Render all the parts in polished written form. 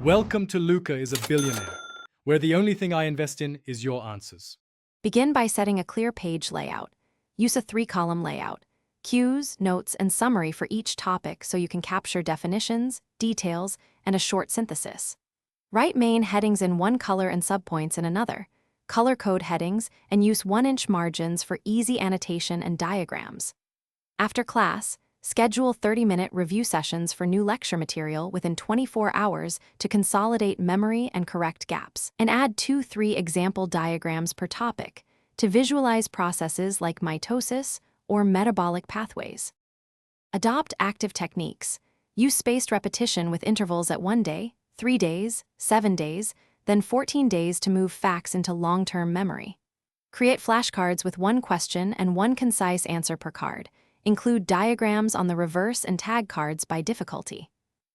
Welcome to Luca is a Billionaire, where the only thing I invest in is your answers. Begin by setting a clear page layout. Use a 3-column layout. Cues, notes, and summary for each topic so you can capture definitions, details, and a short synthesis. Write main headings in one color and subpoints in another. Color code headings and use 1-inch margins for easy annotation and diagrams. After class, schedule 30-minute review sessions for new lecture material within 24 hours to consolidate memory and correct gaps. And add 2-3 example diagrams per topic to visualize processes like mitosis or metabolic pathways. Adopt active techniques. Use spaced repetition with intervals at 1 day, 3 days, 7 days, then 14 days to move facts into long-term memory. Create flashcards with 1 question and 1 concise answer per card. Include diagrams on the reverse and tag cards by difficulty.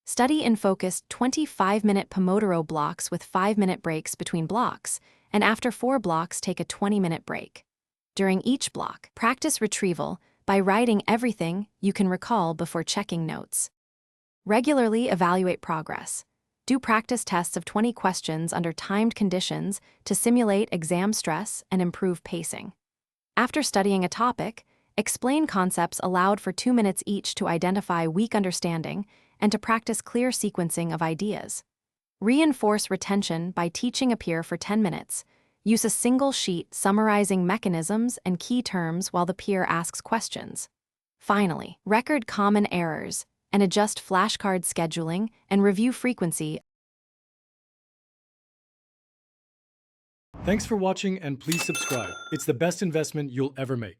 Study in focused 25-minute Pomodoro blocks with 5-minute breaks between blocks, and after 4 blocks take a 20-minute break. During each block, practice retrieval by writing everything you can recall before checking notes. Regularly evaluate progress. Do practice tests of 20 questions under timed conditions to simulate exam stress and improve pacing. After studying a topic, explain concepts aloud for 2 minutes each to identify weak understanding and to practice clear sequencing of ideas. Reinforce retention by teaching a peer for 10 minutes. Use a single sheet summarizing mechanisms and key terms while the peer asks questions. Finally, record common errors and adjust flashcard scheduling and review frequency. Thanks for watching and please subscribe. It's the best investment you'll ever make.